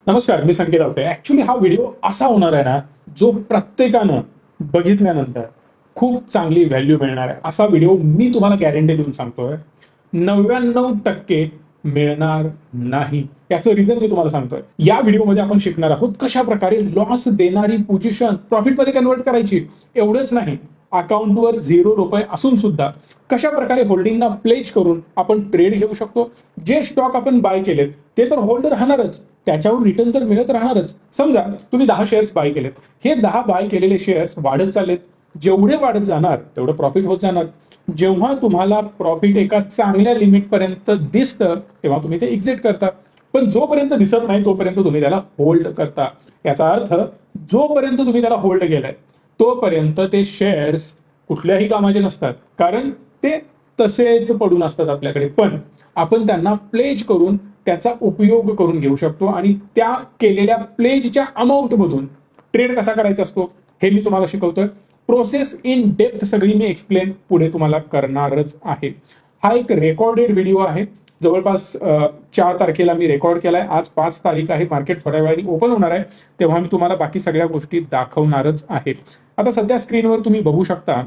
नमस्कार, मी संकेत आवटे. ऍक्च्युली हा व्हिडिओ असा होणार आहे ना, जो प्रत्येकानं बघितल्यानंतर खूप चांगली व्हॅल्यू मिळणार आहे. असा व्हिडिओ मी तुम्हाला गॅरंटी देऊन सांगतोय. 99% मिळणार नाही. याचं रिझन मी तुम्हाला सांगतोय. या व्हिडिओमध्ये आपण शिकणार आहोत कशा प्रकारे लॉस देणारी पोझिशन प्रॉफिटमध्ये कन्वर्ट करायची. एवढंच नाही, अकाउंटवर ₹0 असून सुद्धा कशा प्रकारे होल्डिंगना प्लेज करून आपण ट्रेड घेऊ शकतो. जे स्टॉक आपण बाय केलेत ते तर होल्ड राहणारच, त्याच्यावर रिटर्न तर मिळत राहणारच. समजा तुम्ही 10 शेअर्स बाय केलेत, हे 10 बाय केलेले शेअर्स वाढत चाललेत. जेवढे वाढत जाणार तेवढं प्रॉफिट होत जाणार. जेव्हा तुम्हाला प्रॉफिट एका चांगल्या लिमिट पर्यंत दिसतं तेव्हा तुम्ही ते एक्झिट करता. पण जोपर्यंत दिसत नाही तोपर्यंत तुम्ही त्याला होल्ड करता. याचा अर्थ जोपर्यंत तुम्ही त्याला होल्ड केलाय तोपर्यंत ते शेअर्स कुठल्याही कामाचे नसतात, कारण ते तसेच पडून असतात आपल्याकडे. पण आपण त्यांना प्लेज करून त्याचा उपयोग करून घेऊ शकतो आणि त्या केलेल्या प्लेजच्या अमाऊंट मधून ट्रेड कसा करायचा असतो हे मी तुम्हाला शिकवतोय. प्रोसेस इन डेप्थ सगळी मी एक्सप्लेन पुढे तुम्हाला करणारच आहे. हा एक रेकॉर्डेड व्हिडिओ आहे. जवळपास 4 तारखेला मी रेकॉर्ड केलाय. आज 5 तारीख आहे. मार्केट थोड्या वेळाने ओपन होणार आहे, तेव्हा मी तुम्हाला बाकी सगळ्या गोष्टी दाखवणारच आहे. आता सध्या स्क्रीनवर तुम्ही बघू शकता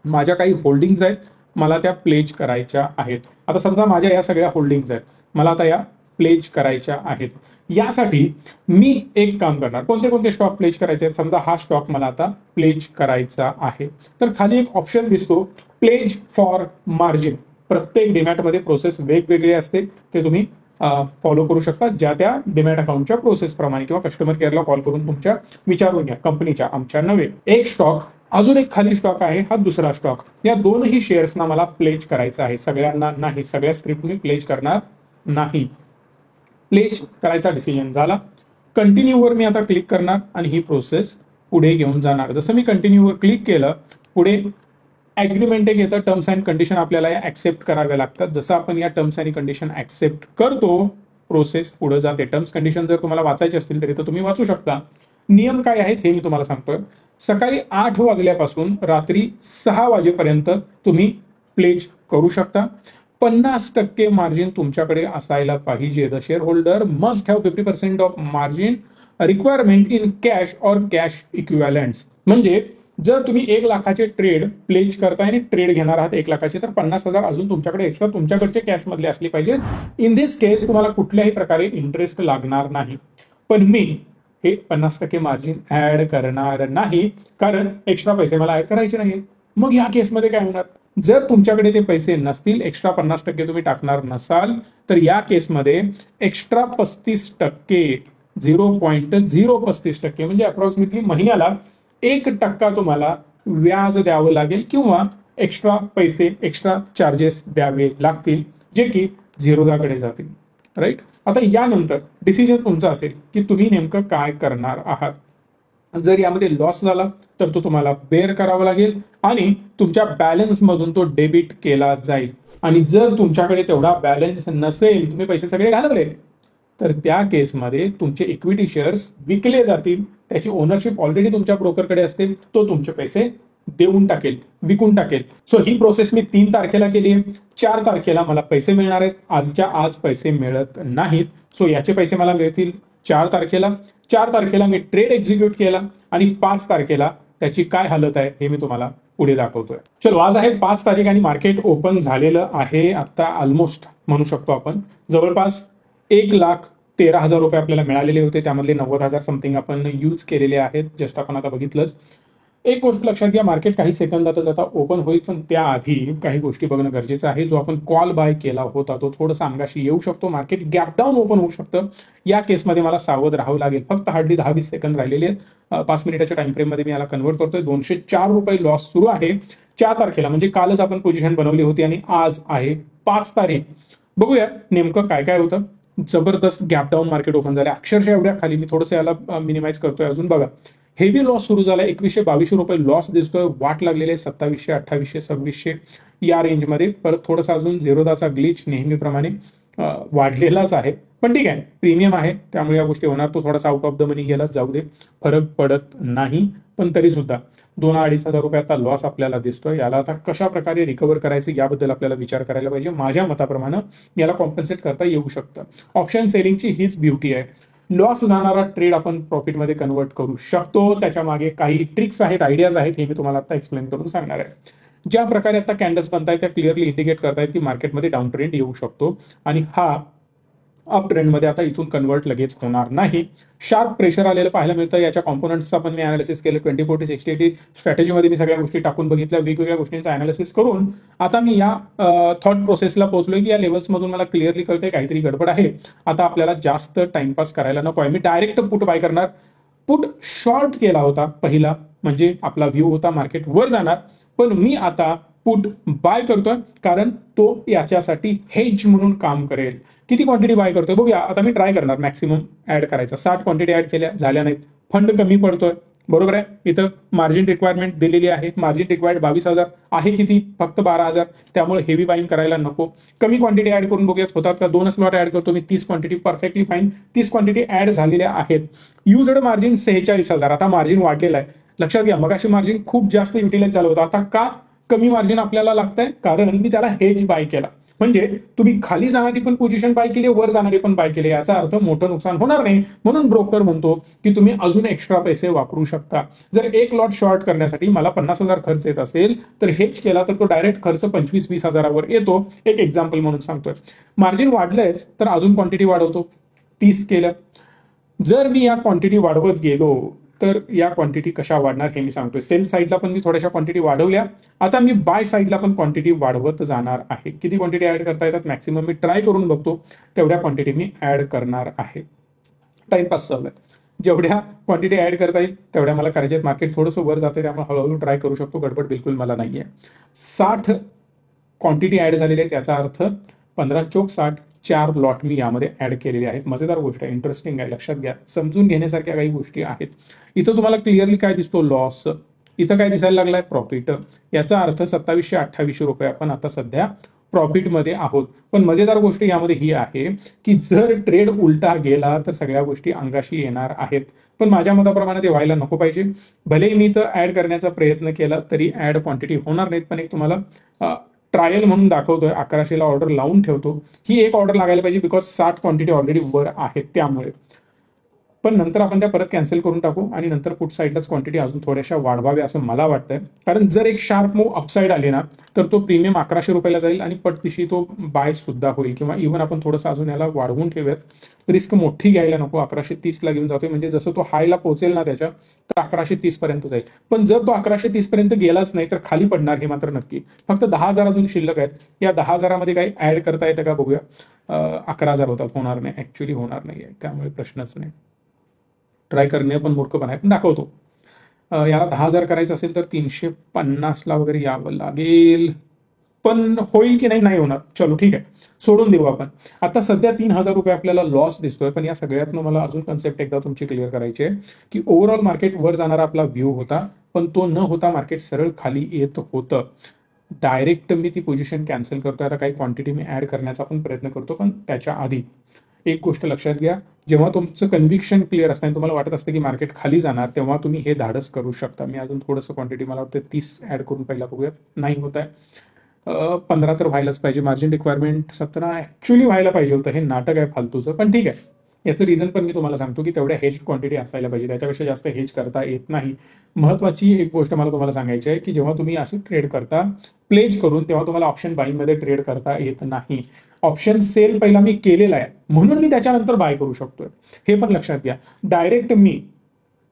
माझ्या काही होल्डिंग्ज आहेत, मला त्या प्लेज करायच्या आहेत. आता समजा माझ्या या सगळ्या होल्डिंग्ज आहेत, मला आता या प्लेज करायच्या आहेत. यासाठी मी एक काम करणार. कोणते कोणते स्टॉक प्लेज करायचे आहेत? समजा हा स्टॉक मला आता प्लेज करायचा आहे, तर खाली एक ऑप्शन दिसतो, प्लेज फॉर मार्जिन. प्रत्येक डिमॅटमध्ये प्रोसेस वेगवेगळी असते, ते तुम्ही फॉलो करू शकता ज्या त्या डिमॅट अकाउंटच्या प्रोसेस प्रमाणे, किंवा कस्टमर केअरला कॉल करून तुमच्या विचारून घ्या, कंपनीच्या, आमच्या नव्हे. एक स्टॉक, अजून एक खाली स्टॉक आहे, हा दुसरा स्टॉक. या दोनही शेअर्सना मला प्लेज करायचा आहे. सगळ्यांना नाही, सगळ्या स्क्रिप्ट मी प्लेज करणार नाही. प्लेज करायचा डिसिजन झाला. कंटिन्यूवर मी आता क्लिक करणार आणि ही प्रोसेस पुढे घेऊन जाणार. जसं मी कंटिन्यूवर क्लिक केलं, पुढे ऍग्रीमेंट एक येतं, टर्म्स अँड कंडिशन आपल्याला या ऍक्सेप्ट कराव्या लागतात. जसं आपण या टर्म्स आणि कंडिशन ऍक्सेप्ट करतो, प्रोसेस पुढे जाते. टर्म्स कंडिशन जर तुम्हाला वाचायचे असतील तरी तर तुम्ही वाचू शकता. नियम काय आहेत हे मी तुम्हाला सांगतोय. सकाळी 8 वाजल्यापासून रात्री 6 वाजेपर्यंत तुम्ही प्लेज करू शकता. 50% मार्जिन तुमच्याकडे असायला पाहिजे. The share holder must have 50% of margin requirement in cash or cash equivalents. म्हणजे जर तुम्ही 1 लाखाचे ट्रेड प्लेज करताय आणि ट्रेड घेणार आहात 1 लाखाचे, तर 50,000 अजून तुमच्याकडे एक्स्ट्रा तुमच्याकडचे कॅश मधले असले पाहिजे. इन दिस केस तुम्हाला कुठल्याही प्रकारे इंटरेस्ट लागणार नाही. पण मी हे 50% मार्जिन ऍड करणार नाही, कारण एक्स्ट्रा पैसे मला ऍड करायचे नाही. मग या केसमध्ये काय होणार? जर तुमच्याकडे ते पैसे नसतील, एक्स्ट्रा 50% तुम्ही टाकणार नसाल, तर या केसमध्ये एक्स्ट्रा 35%, 0.035% म्हणजे अप्रॉक्सिमेटली महिन्याला 1% तुम्हाला व्याज द्यावं लागेल, किंवा एक्स्ट्रा पैसे, एक्स्ट्रा चार्जेस द्यावे लागतील, जे की झिरोदाकडे जातील. राईट. आता यानंतर डिसिजन तुमचा असेल की तुम्ही नेमकं काय करणार आहात. जर यामध्ये लॉस झाला तर तो तुम्हाला बेअर करावा लागेल आणि तुमच्या बॅलन्स मधून तो डेबिट केला जाईल. आणि जर तुमच्याकडे तेवढा बॅलन्स नसेल, तुम्ही पैसे सगळे घालवले, तर त्या केसमध्ये तुमचे इक्विटी शेअर्स विकले जातील. त्याची ओनरशिप ऑलरेडी तुमच्या ब्रोकरकडे असते, तो तुमचे पैसे देऊन टाकेल, विकून टाकेल. सो ही प्रोसेस मी 3 तारखेला केली आहे. 4 तारखेला मला पैसे मिळणार आहेत. आजच्या आज पैसे मिळत नाहीत. सो याचे पैसे मला मिळतील 4 तारखेला. 4 तारखेला मी ट्रेड एक्झिक्यूट केला आणि 5 तारखेला त्याची काय हालत आहे हे मी तुम्हाला पुढे दाखवतोय. चलो, आज आहे 5 तारीख आणि मार्केट ओपन झालेलं आहे आता. ऑलमोस्ट म्हणू शकतो आपण जवळपास 1,13,000 रुपये आपल्याला मिळालेले होते. त्यामधले 90,000 समथिंग आपण यूज केलेले आहेत. जस्ट आपण आता बघितलंच. एक गोष्ट लक्षात घ्या, मार्केट काही सेकंदातच आता ओपन होईल, पण त्याआधी काही गोष्टी बघणं गरजेचं आहे. जो आपण कॉल बाय केला होता तो थोडासा अंगाशी येऊ शकतो. मार्केट गॅप डाऊन ओपन होऊ शकतं. या केसमध्ये मला सावध राहावं लागेल. फक्त हार्डली 10-20 सेकंद राहिलेले आहेत. 5 मिनिटाच्या टाइम फ्रेम मध्ये मी याला कन्वर्ट करतोय. 204 रुपये लॉस सुरू आहे 4 तारखेला. म्हणजे कालच आपण पोझिशन बनवली होती आणि आज आहे 5 तारीख. बघूया नेमकं काय काय होतं. जबरदस्त गॅप डाऊन मार्केट ओपन झालं, अक्षरशः एवढ्या खाली. मी थोडंसं याला मिनिमाइज करतोय अजून. बघा, हेवी लॉस सुरू झाला. 2122 रुपये लॉस दिसतोय. वाट लागलेले 2700, 2800, 2600 या रेंजमध्ये. परत थोडासा अजून झिरोदाचा ग्लिच नेहमीप्रमाणे वाढलेलाच आहे, पण ठीक आहे, प्रीमियम आहे त्यामुळे या गोष्टी होणार. तो थोडासा आउट ऑफ द मनी गेला, जाऊ दे, फरक पडत नाही. पण तरी सुद्धा 2-2.5 हजार रुपये आता लॉस आपल्याला दिसतोय. याला आता कशा प्रकारे रिकव्हर करायचं याबद्दल आपल्याला विचार करायला पाहिजे. माझ्या मताप्रमाणे याला कॉम्पन्सेट करता येऊ शकतं. ऑप्शन सेलिंगची हीच ब्युटी आहे. लॉस जाणारा ट्रेड आपण प्रॉफिटमध्ये कन्वर्ट करू शकतो. त्याच्या मागे काही ट्रिक्स आहेत, आयडियाज आहेत, हे मी तुम्हाला आता एक्सप्लेन करून सांगणार आहे. ज्या प्रकारे आता कॅन्डल्स बनतायत त्या क्लिअरली इंडिकेट करतायत की मार्केटमध्ये डाऊन ट्रेंड येऊ शकतो आणि हा अप ट्रेंडमध्ये आता इथून कन्वर्ट लगेच होणार नाही. शार्प प्रेशर आलेलं पाहायला मिळतं. याच्या कॉम्पोनंट्सचा पण मी अनालिसिस केलं. 20, 40, 60, 80 स्ट्रॅटेजीमध्ये मी सगळ्या गोष्टी टाकून बघितल्या. वेगवेगळ्या गोष्टींचं अनालिसिस करून आता मी या थॉट प्रोसेसला पोहोचलोय की या लेवल्समधून मला क्लिअरली कळतंय काहीतरी गडबड आहे. आता आपल्याला जास्त टाइमपास करायला नको आहे. मी डायरेक्ट पुट बाय करणार. पुट शॉर्ट केला होता पहिला, म्हणजे आपला व्ह्यू होता मार्केट वर जाणार, पण मी आता पुट बाय करतोय कारण तो याच्यासाठी हेज म्हणून काम करेल. किती क्वांटिटी बाय करतोय बघूया. आता मी ट्राय करणार मॅक्सिमम ऍड करायचा. 60 क्वांटिटी ऍड केल्या, झाल्या नाहीत. फंड कमी पडतोय, बरोबर आहे. इथं मार्जिन रिक्वायरमेंट दिलेली आहे. मार्जिन रिक्वायर्ड 22,000 आहे, किती फक्त 12,000. त्यामुळे हेवी बाईंग करायला नको. कमी क्वांटिटी ऍड करून बघूयात होतात का. 2 स्लॉट ऍड करतो मी. 30 quantity perfectly fine. 30 quantity add झालेल्या आहेत. Used margin 46,000. आता मार्जिन वाढलेलं आहे. लक्षात घ्या, मगाशी मार्जिन खूप जास्त युटिलाइज झालं होतं. आता का कमी मार्जिन आपल्याला लागतंय, कारण मी त्याला हेज बाय केला. म्हणजे तुम्ही खाली जाणारी पण पोझिशन बाय केली, वर जाणारी पण बाय केली, याचा अर्थ मोठं नुकसान होणार नाही. म्हणून ब्रोकर म्हणतो की तुम्ही अजून एक्स्ट्रा पैसे वापरू शकता. जर एक लॉट शॉर्ट करण्यासाठी मला 50,000 खर्च येत असेल तर हेज केला तर तो डायरेक्ट खर्च 25-20 हजारावर येतो. एक एक्झाम्पल म्हणून सांगतोय. मार्जिन वाढलंयच तर अजून क्वांटिटी वाढवतो. 30 केलं. जर मी या क्वांटिटी वाढवत गेलो तर या क्वांटिटी कशा वाढणार हे मी सांगतोय. सेल साईडला पण मी थोड्याशा क्वांटिटी वाढवल्या. आता मी बाय साईडला पण क्वांटिटी वाढवत जाणार आहे. किती क्वांटिटी ऍड करता येतात मॅक्सिमम मी ट्राय करून बघतो. तेवढ्या क्वांटिटी मी ऍड करणार आहे. टाइमपास चालू आहे. जेवढ्या क्वांटिटी ऍड करता येईल तेवढ्या मला करायचे आहेत. मार्केट थोडंसं वर जाते त्यामुळे हळूहळू ट्राय करू शकतो. गडबड बिलकुल मला नाहीये. 60 क्वांटिटी ऍड झालेली आहे. त्याचा अर्थ 15 चोक 60 4 लॉट मी यामध्ये ऍड केलेले आहेत. मजेदार गोष्ट आहे, इंटरेस्टिंग आहे. लक्षात घ्या, समजून घेण्यासारख्या काही गोष्टी आहेत. इथं तुम्हाला क्लिअरली काय दिसतो, लॉस. इथं काय दिसायला लागलाय, प्रॉफिट. याचा अर्थ 2700-2800 रुपये आपण आता सध्या प्रॉफिटमध्ये आहोत. पण मजेदार गोष्ट यामध्ये ही आहे की जर ट्रेड उलटा गेला तर सगळ्या गोष्टी अंगाशी येणार आहेत. पण माझ्या मताप्रमाणे ते व्हायला नको पाहिजे. भले मी तर ऍड करण्याचा प्रयत्न केला तरी ऍड क्वांटिटी होणार नाहीत. पण एक तुम्हाला ट्रायल म्हणून दाखवतोय. 1100ला ऑर्डर लावून ठेवतो. ही एक ऑर्डर लागायला पाहिजे बिकॉज 60 क्वांटिटी ऑलरेडी वर आहेत त्यामुळे. पण नंतर आपण त्या परत कॅन्सल करून टाकू आणि नंतर पुट साईडलाच क्वांटिटी अजून थोड्याशा वाढवाव्या असं मला वाटतंय. कारण जर एक शार्प मूव अपसाईड आली ना तर तो प्रीमियम 1100 रुपयाला जाईल आणि पटदिशी तो बाय सुद्धा होईल. किंवा इव्हन आपण थोडंसं अजून याला वाढवून ठेवूयात. रिस्क मोठी घ्यायला नको. 1130ला घेऊन जातोय म्हणजे जसं तो हायला पोहोचेल ना त्याच्या तर 1130 पर्यंत जाईल. पण जर तो 1130 पर्यंत गेलाच नाही तर खाली पडणार हे मात्र नक्की. फक्त 10,000 अजून शिल्लक आहेत. या 10,000मध्ये काही ऍड करता येतं का बघूया. 11,000 होतात, होणार नाही. ऍक्च्युली होणार नाही आहे, त्यामुळे प्रश्नच नाही. ट्राय करणे पण मूर्खपणा आहे, पण दाखवतो. याला 10,000 करायचं असेल तर 350ला वगैरे यावं लागेल. पण होईल की नाही, नाही होणार. चलो ठीक आहे, सोडून देऊ आपण. आता सध्या 3,000 रुपये आपल्याला लॉस दिसतोय. पण या सगळ्यातनं मला अजून कन्सेप्ट एकदा तुमची क्लिअर करायची आहे की ओव्हरऑल मार्केट वर जाणारा आपला व्ह्यू होता, पण तो न होता मार्केट सरळ खाली येत होतं. डायरेक्ट मी ती पोझिशन कॅन्सल करतोय. आता काही क्वांटिटी मी ऍड करण्याचा पण प्रयत्न करतो. पण त्याच्या आधी एक गोष्ट लक्षात घ्या, जेव्हा तुमचं कन्व्हिक्शन क्लिअर असतं आणि तुम्हाला वाटत असतं की मार्केट खाली जाणार तेव्हा तुम्ही हे धाडस करू शकता. मी अजून थोडंसं क्वांटिटी मला वाटतं 30 ऍड करून पहिला बघूया. नाही होत आहे. 15 तर व्हायलाच पाहिजे. मार्जिन रिक्वायरमेंट 17 ऍक्च्युली व्हायला पाहिजे होतं. हे नाटक आहे फालतूचं, पण ठीक आहे. याचं रिझन पण मी तुम्हाला सांगतो की तेवढ्या हेज क्वांटिटी असायला पाहिजे. त्याच्यापेक्षा जास्त हेज करता येत नाही. महत्वाची एक गोष्ट मला तुम्हाला सांगायची आहे की जेव्हा तुम्ही असं ट्रेड करता प्लेज करून तेव्हा तुम्हाला ऑप्शन बाईंगमध्ये ट्रेड करता येत नाही. ऑप्शन सेल पहिला मी केलेला आहे म्हणून मी त्याच्यानंतर बाय करू शकतोय, हे पण लक्षात घ्या. डायरेक्ट मी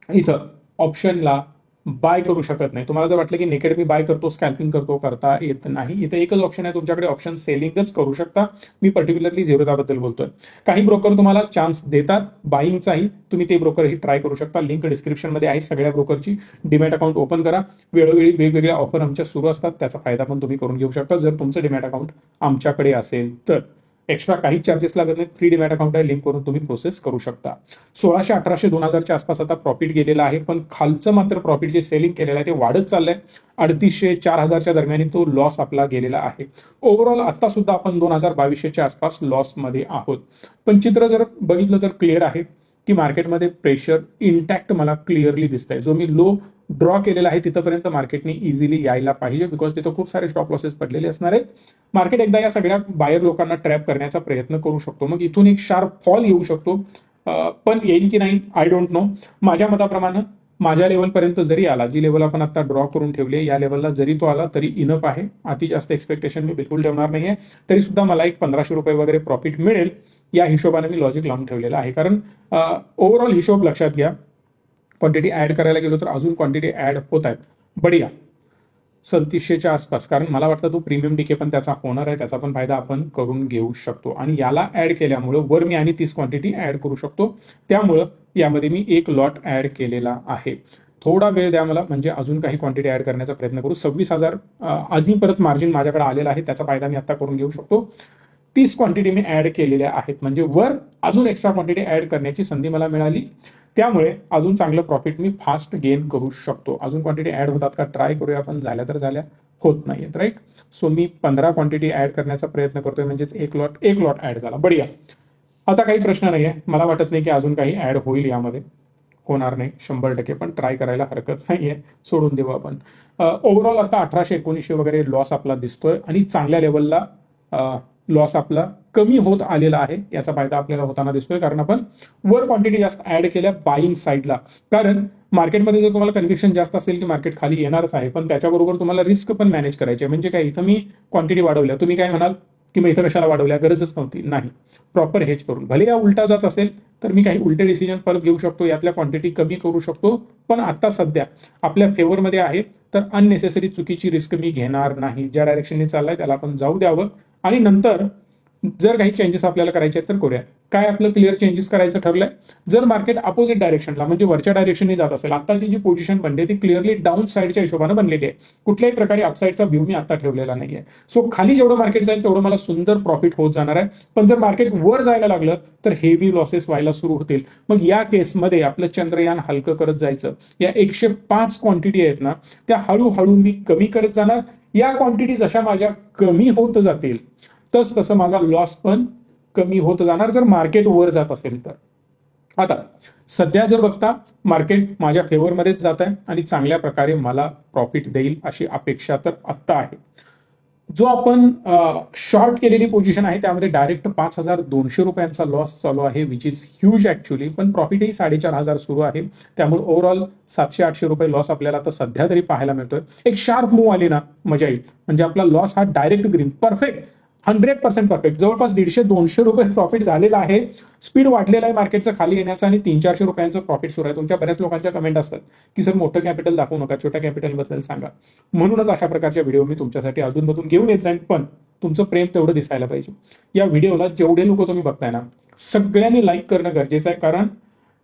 इथं ऑप्शनला बाय करू शकत नाही. तुम्हाला जर वाटलं की नेकेड मी बाय करतो, स्कॅल्पिंग करतो, करता येत नाही. इथं एकच ऑप्शन आहे तुमच्याकडे, ऑप्शन सेलिंगच करू शकता. मी पर्टिक्युलरली झिरोदाबद्दल बोलतोय. काही ब्रोकर तुम्हाला चान्स देतात बाईंगचाही, तुम्ही ते ब्रोकरही ट्राय करू शकता. लिंक डिस्क्रिप्शनमध्ये आहे सगळ्या ब्रोकरची. डीमॅट अकाउंट ओपन करा. वेळोवेळी वेगवेगळ्या ऑफर आमच्या सुरू असतात, त्याचा फायदा पण तुम्ही करून घेऊ शकता जर तुमचं डीमॅट अकाउंट आमच्याकडे असेल तर. एक्स्ट्रा काही चार्जेस लागत नाहीत. फ्री डीमॅट अकाउंट आहे, लिंक करून तुम्ही प्रोसेस करू शकता. 1600, 1800, 2000च्या आसपास आता प्रॉफिट गेलेला आहे. पण खालचं मात्र प्रॉफिट जे सेलिंग केलेलं आहे ते वाढत चाललंय. 3800, 4000च्या दरम्यान तो लॉस आपला गेलेला आहे. ओव्हरऑल आता सुद्धा आपण 2200च्या आसपास लॉसमध्ये आहोत. पण चित्र जर बघितलं तर क्लिअर आहे की मार्केटमध्ये प्रेशर इंटॅक्ट मला क्लिअरली दिसतंय. जो मी लो ड्रॉ केलेला आहे तिथपर्यंत मार्केटने इझिली यायला पाहिजे बिकॉज तिथं खूप सारे स्टॉप लॉसेस पडलेले असणार आहेत. मार्केट एकदा या सगळ्या बायर लोकांना ट्रॅप करण्याचा प्रयत्न करू शकतो. मग इथून एक शार्प फॉल येऊ शकतो. पण येईल की नाही आय डोंट नो. माझ्या मताप्रमाणे माझ्या लेवलपर्यंत जरी आला, जी लेवल आपण आता ड्रॉ करून ठेवली आहे, या लेवलला जरी तो आला तरी इनफ आहे. अति जास्त एक्सपेक्टेशन मी बिलकुल ठेवणार नाहीये. तरी सुद्धा मला एक 1500 रुपये वगैरे प्रॉफिट मिळेल या हिशोबाने मी लॉजिक लावून ठेवलेलं आहे. कारण ओव्हरऑल हिशोब लक्षात घ्या, क्वांटिटी ऍड करायला गेलो तर अजून क्वांटिटी ऍड होत आहेत. बढिया 3700च्या आसपास, कारण मला वाटतं तो प्रीमियम डीके पण त्याचा होणार आहे, त्याचा पण फायदा आपण करून घेऊ शकतो. आणि याला ऍड केल्यामुळं वर मी आणि 30 क्वांटिटी ऍड करू शकतो. त्यामुळं यामध्ये मी एक लॉट ऍड केलेला आहे. थोडा वेळ द्या मला, म्हणजे अजून काही क्वांटिटी ऍड करण्याचा प्रयत्न करू. 26,000 आधी परत मार्जिन माझ्याकडे आलेला आहे, त्याचा फायदा मी आता करून घेऊ शकतो. 30 क्वांटिटी मी ऍड केलेल्या आहेत, म्हणजे वर अजून एक्स्ट्रा क्वांटिटी ऍड करण्याची संधी मला मिळाली. त्यामुळे अजून चांगलं प्रॉफिट मी फास्ट गेन करू शकतो. अजून क्वांटिटी ऍड होतात का ट्राय करूया आपण. झाल्या तर झाल्या, होत नाहीयेत, राईट. सो मी 15 क्वांटिटी ऍड करण्याचा प्रयत्न करतोय, म्हणजेच एक लॉट ऍड झाला. बढिया. आता काही प्रश्न नाहीये, मला वाटत नाही की अजून काही ऍड होईल यामध्ये. होणार नाही 100%, पण ट्राय करायला हरकत नाहीये. सोडून देऊ आपण. ओव्हरऑल आता 1800-1900 वगैरे लॉस आपला दिसतोय आणि चांगल्या लेवलला लॉस आपला कमी होत आलेला आहे. याचा फायदा आपल्याला होताना दिसतोय, कारण आपण वर क्वांटिटी जास्त ऍड केल्या बाईंग साईडला. कारण मार्केटमध्ये जर तुम्हाला कन्व्हिक्शन जास्त असेल की मार्केट खाली येणारच आहे, पण त्याच्याबरोबर तुम्हाला रिस्क पण मॅनेज करायची आहे. म्हणजे काय, इथं मी क्वांटिटी वाढवल्या, तुम्ही काय म्हणाल की मग इथं कशाला वाढवल्या, गरजच नव्हती. नाही, प्रॉपर हेज करून. भले या उलटा जात असेल तर मी काही उलटे डिसिजन परत घेऊ शकतो, यातल्या क्वांटिटी कमी करू शकतो. पण आता सध्या आपल्या फेवरमध्ये आहे, तर अननेसेसरी चुकीची रिस्क मी घेणार नाही. ज्या डायरेक्शनने चाललाय त्याला आपण जाऊ द्यावं आणि नंतर जर काही चेंजेस आपल्याला करायचे आहेत तर करूया. काय आपलं क्लिअर चेंजेस करायचं ठरलंय. जर मार्केट अपोजिट डायरेक्शनला म्हणजे वरच्या डायरेक्शनने जात असेल, आताची जी पोझिशन बनली ती क्लिअरली डाऊन साईडच्या हिशोबाने बनलेली आहे. कुठल्याही प्रकारे अपसाईडचा व्ह्यू मी आता ठेवलेला नाहीये. सो खाली जेवढं मार्केट जाईल तेवढं मला सुंदर प्रॉफिट होत जाणार आहे. पण जर मार्केट वर जायला लागलं तर हेवी लॉसेस व्हायला सुरू होतील. मग या केसमध्ये आपलं चंद्रयान हलकं करत जायचं. या 105 क्वांटिटी आहेत ना, त्या हळूहळू मी कमी करत जाणार. या क्वांटिटी जशा माझ्या कमी होत जातील तसं माझा लॉस पण कमी होत जाणार, जर मार्केट वर जात असेल तर. आता सध्या जर बघता मार्केट माझ्या फेवरमध्येच जात आहे आणि चांगल्या प्रकारे मला प्रॉफिट देईल अशी अपेक्षा तर आत्ता आहे. जो आपण शॉर्ट केलेली पोझिशन आहे त्यामध्ये डायरेक्ट 5,200 रुपयांचा लॉस चालू आहे, विच इज ह्यूज ऍक्च्युअली. पण प्रॉफिटही 4,500 सुरू आहे. त्यामुळे ओव्हरऑल 700-800 रुपये लॉस आपल्याला आता सध्या तरी पाहायला मिळतोय. एक शार्प मूव्ह आली ना मजा येईल, म्हणजे आपला लॉस हा डायरेक्ट ग्रीन, परफेक्ट, 100% परफेक्ट. जवळपास 150-200 रुपये प्रॉफिट झालेला आहे. स्पीड वाढलेला आहे मार्केटचं खाली येण्याचं आणि 300-400 रुपयांचं प्रॉफिट सुरू आहे. तुमच्या बऱ्याच लोकांच्या कमेंट असतात की सर मोठं कॅपिटल दाखवू नका, छोट्या कॅपिटल बद्दल सांगा. म्हणूनच अशा प्रकारच्या व्हिडिओ मी तुमच्यासाठी अधूनमधून घेऊन येत जाईन, पण तुमचं प्रेम तेवढं दिसायला पाहिजे. या व्हिडिओला जेवढे लोक तुम्ही बघताय ना, सगळ्यांनी लाईक करणं गरजेचं आहे. कारण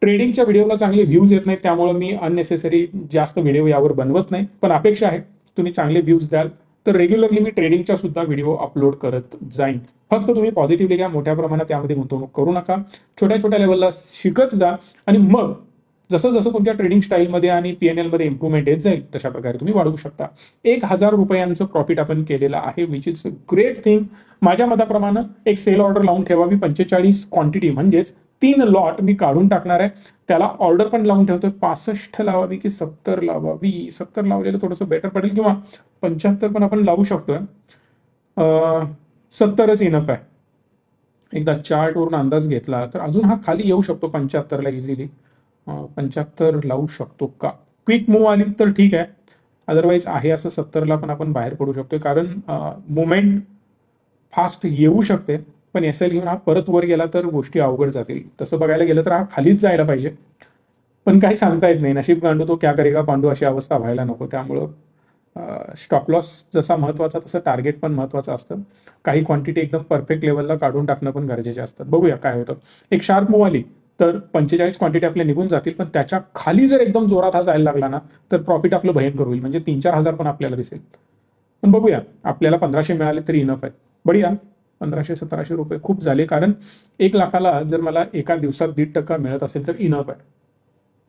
ट्रेडिंगच्या व्हिडिओला चांगले व्ह्यूज येत नाहीत, त्यामुळे मी अननेसेसरी जास्त व्हिडिओ यावर बनवत नाही. पण अपेक्षा आहे तुम्ही चांगले व्ह्यूज द्याल तर रेग्युलरली मी ट्रेडिंगच्या सुद्धा व्हिडिओ अपलोड करत जाईन. फक्त तुम्ही पॉझिटिव्हली घ्या, मोठ्या प्रमाणात त्यामध्ये गुंतवणूक करू नका. छोट्या छोट्या लेवलला शिकत जा आणि मग जसं जसं तुमच्या ट्रेडिंग स्टाईलमध्ये आणि पीएनएल मध्ये इम्प्रुव्हमेंट येत जाईल तशा प्रकारे तुम्ही वाढवू शकता. 1,000 रुपयांचं प्रॉफिट आपण केलेलं आहे, विच इज ग्रेट थिंग. माझ्या मताप्रमाणे एक सेल ऑर्डर लावून ठेवावी. 45 क्वांटिटी म्हणजेच 3 लॉट मी काढून टाकणार आहे. त्याला ऑर्डर पण लावून ठेवतोय. 65 लावावी की 70 लावावी. 70 लावलेलं थोडंसं बेटर पडेल, किंवा 75 पण आपण लावू शकतोय. 70च इनफ आहे. एकदा चार्टवरून अंदाज घेतला तर अजून हा खाली येऊ शकतो 75ला इझिली. 75 लावू शकतो का. क्विक मूव्ह आली तर ठीक आहे, अदरवाईज आहे असं 70ला पण आपण बाहेर पडू शकतोय. कारण मुवमेंट फास्ट येऊ शकते, पण एसएल घेऊन हा परत वर गेला तर गोष्टी अवघड जातील. तसं बघायला गेलं तर हा खालीच जायला पाहिजे, पण काही सांगता येत नाही. नशीब गांडू तो क्या करेगा पांडू अशी अवस्था व्हायला नको. त्यामुळं स्टॉप लॉस जसा महत्वाचा तसं टार्गेट पण महत्वाचं असतं. काही क्वांटिटी एकदम परफेक्ट लेवलला काढून टाकणं पण गरजेचे असतं. बघूया काय होतं. एक शार्प मूव्ह आली तर 45 क्वांटिटी आपल्या निघून जातील, पण त्याच्या खाली जर एकदम जोरात हा जायला लागला ना तर प्रॉफिट आपलं भयंकर होईल. म्हणजे 3-4 हजार पण आपल्याला दिसेल. पण बघूया, आपल्याला 1500 मिळाले तरी इनफ आहे. बढिया. 1500-1700 रुपये खूप झाले, कारण 1 लाखाला जर मला एका दिवसात 1.5% मिळत असेल तर इनफ आहे.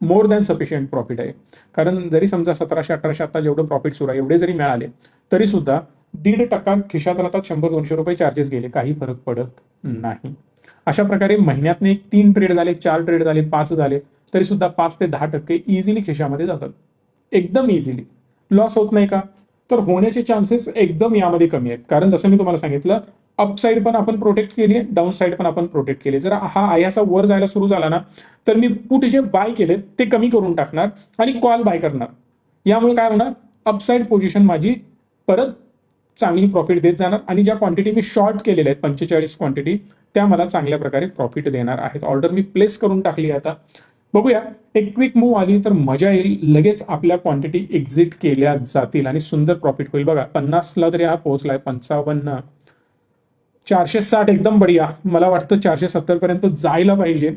मोर दॅन सफिशियंट प्रॉफिट आहे. कारण जरी समजा 1700-1800 आता जेवढं प्रॉफिट सुरू आहे एवढे जरी मिळाले तरी सुद्धा 1.5% खिशात राहतात. 100-200 रुपये चार्जेस गेले, काही फरक पडत नाही. अशा प्रकारे महिन्यातने 3 ट्रेड झाले, 4 ट्रेड झाले, 5 झाले तरी सुद्धा 5 ते 10% इझिली खिशामध्ये जातात. एकदम इझिली. लॉस होत नाही का. तर होण्याचे चान्सेस एकदम यामध्ये कमी आहेत. कारण जसं मी तुम्हाला सांगितलं, अपसाईड पण आपण प्रोटेक्ट केली, डाऊन साईड पण आपण प्रोटेक्ट केली. जर हा आयासा वर जायला सुरू झाला ना, तर मी पुट जे बाय केले ते कमी करून टाकणार आणि कॉल बाय करणार. यामुळे काय होणार, अपसाईड पोझिशन माझी परत चांगली प्रॉफिट देत जाणार आणि ज्या क्वांटिटी मी शॉर्ट केलेल्या आहेत 45 क्वांटिटी, त्या मला चांगल्या प्रकारे प्रॉफिट देणार आहेत. ऑर्डर मी प्लेस करून टाकली. आता बघूया, एक क्विक मूव्ह आली तर मजा येईल. लगेच आपल्या क्वांटिटी एक्झिट केल्या जातील आणि सुंदर प्रॉफिट होईल. बघा 50ला तरी हा पोहोचलाय, 55, 460 एकदम बढिया. मला वाटतं 470 पर्यंत जायला पाहिजे,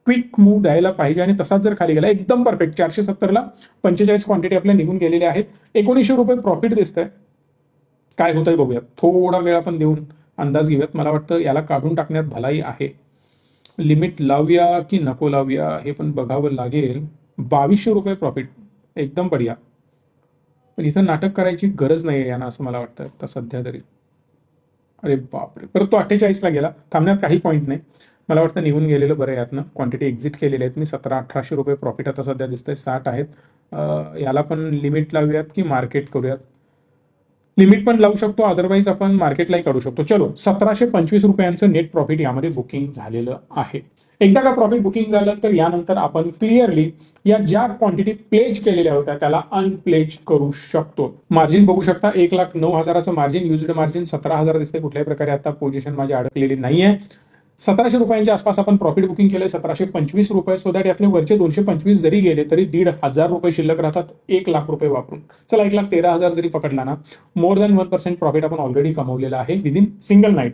क्विक मूव्ह द्यायला पाहिजे आणि तसाच जर खाली गेला एकदम परफेक्ट. 470ला 45 क्वांटिटी आपल्या निघून गेलेल्या आहेत. 1900 रुपये प्रॉफिट दिसतंय. काय होतंय बघूया, थोडा वेळ आपण देऊन अंदाज घेऊयात. मला वाटतं याला काढून टाकण्यात भलाई आहे. लिमिट लावूया की नको लावूया हे पण बघावं लागेल. 2200 रुपये प्रॉफिट एकदम बढिया. पण इथं नाटक करायची गरज नाही आहे यांना, असं मला वाटतं आता सध्या तरी. अरे बापरे, परत तो 48ला गेला. थांबण्यात काही पॉईंट नाही. मला वाटतं निघून गेलेलं बरं आहे यातनं. क्वांटिटी एक्झिट केलेली आहेत मी. 1700-1800 रुपये प्रॉफिट आता सध्या दिसतंय. 60 आहेत. याला पण लिमिट लावूयात की मार्केट करूयात. लिमिट पण लावू शकतो, अदरवाईज आपण मार्केटलाही काढू शकतो. चलो, 1725 रुपयांचं नेट प्रॉफिट यामध्ये बुकिंग झालेलं आहे. एकदा का प्रॉफिट बुकिंग झालं तर यानंतर आपण क्लिअरली या ज्या क्वांटिटी प्लेज केलेल्या होत्या त्याला अनप्लेज करू शकतो. मार्जिन बघू शकता, 1,09,000चं मार्जिन, युज्ड मार्जिन 17,000 दिसते. कुठल्याही प्रकारे आता पोझिशन माझी अडकलेली नाहीये. 1700 रुपयांच्या आसपास आपण प्रॉफिट बुकिंग केलंय, 1725 रुपये. सो दॅट यातले वरचे 225 जरी गेले तरी 1,500 रुपये शिल्लक राहतात 1,00,000 रुपये वापरून. चला 1,13,000 जरी पकडला ना, मोर दॅन 1% प्रॉफिट आपण ऑलरेडी कमवलेलं आहे विदिन सिंगल नाईट.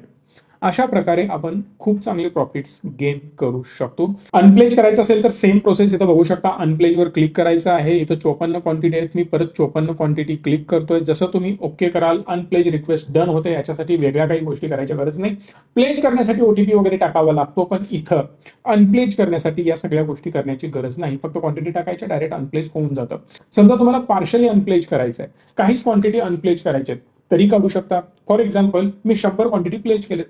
अशा प्रकारे आपण खूप चांगले प्रॉफिट्स गेन करू शकतो. अनप्लेज करायचं असेल तर सेम प्रोसेस इथं बघू शकता. अनप्लेजवर क्लिक करायचं आहे. इथं 54 क्वांटिटी आहेत. मी परत 54 क्वांटिटी क्लिक करतोय. जसं तुम्ही ओके कराल अनप्लेज रिक्वेस्ट डन होते. याच्यासाठी वेगळ्या काही गोष्टी करायच्या गरज नाही. प्लेज करण्यासाठी ओटीपी वगैरे टाकावा लागतो, पण इथं अनप्लेज करण्यासाठी या सगळ्या गोष्टी करण्याची गरज नाही. फक्त क्वांटिटी टाकायच्या, डायरेक्ट अनप्लेज होऊन जातं. समजा तुम्हाला पार्शली अनप्लेज करायचं आहे, काहीच क्वांटिटी अनप्लेज करायचे तरी काढू शकता. फॉर एक्झाम्पल मी 100 क्वांटिटी प्लेज केले.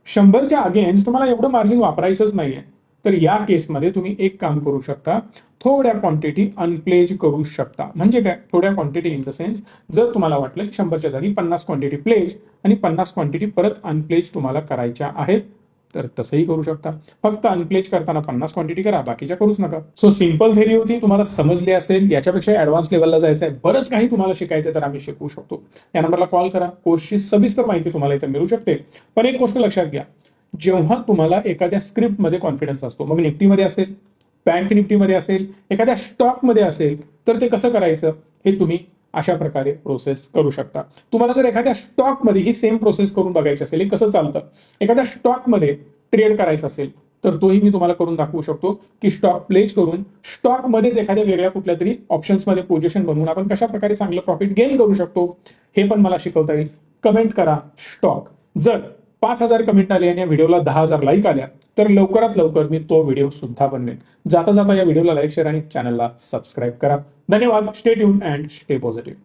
100च्या अगेन्स्ट तुम्हाला एवढं मार्जिन वापरायचंच नाहीये, तर या केसमध्ये तुम्ही एक काम करू शकता, थोड्या क्वांटिटी अनप्लेज करू शकता. म्हणजे काय, थोड्या क्वांटिटी इन द सेन्स, जर तुम्हाला वाटलं की 100च्या जागी 50 क्वांटिटी प्लेज आणि 50 क्वांटिटी परत अनप्लेज तुम्हाला करायच्या आहेत तर तसंही करू शकता. फक्त अनप्लेज करताना 50 क्वांटिटी करा, बाकीच्या करूच नका. सो सिंपल थेरी होती, तुम्हाला समजली असेल. याच्यापेक्षा ऍडव्हान्स लेवलला जायचं आहे, बरंच काही तुम्हाला शिकायचं तर आम्ही शिकवू शकतो. या नंबरला कॉल करा. कोर्सची सविस्तर माहिती तुम्हाला इथे मिळू शकते. पण एक गोष्ट लक्षात घ्या, जेव्हा तुम्हाला एखाद्या स्क्रिप्टमध्ये कॉन्फिडन्स असतो, मग निफ्टीमध्ये असेल, बँक निफ्टीमध्ये असेल, एखाद्या स्टॉकमध्ये असेल, तर ते कसं करायचं हे तुम्ही अशा प्रकारे प्रोसेस करू शकता. तुम्हाला जर एखाद्या स्टॉकमध्ये ही सेम प्रोसेस करून बघायची असेल, हे कसं चालतं, एखाद्या स्टॉकमध्ये ट्रेड करायचं असेल तर तोही मी तुम्हाला करून दाखवू शकतो की स्टॉक प्लेज करून स्टॉकमध्येच एखाद्या वेगळ्या कुठल्या तरी ऑप्शन्समध्ये पोझिशन बनवून आपण कशा प्रकारे चांगलं प्रॉफिट गेन करू शकतो हे पण मला शिकवता येईल. कमेंट करा स्टॉक. जर 5,000 कमेंट आले आणि या व्हिडिओला 10,000 लाईक आल्या तर लवकरात लवकर मी तो व्हिडिओ सुद्धा बनवेन. जाता जाता या व्हिडिओला लाईक, शेअर आणि चॅनलला सबस्क्राईब करा. धन्यवाद. Stay tune and stay positive.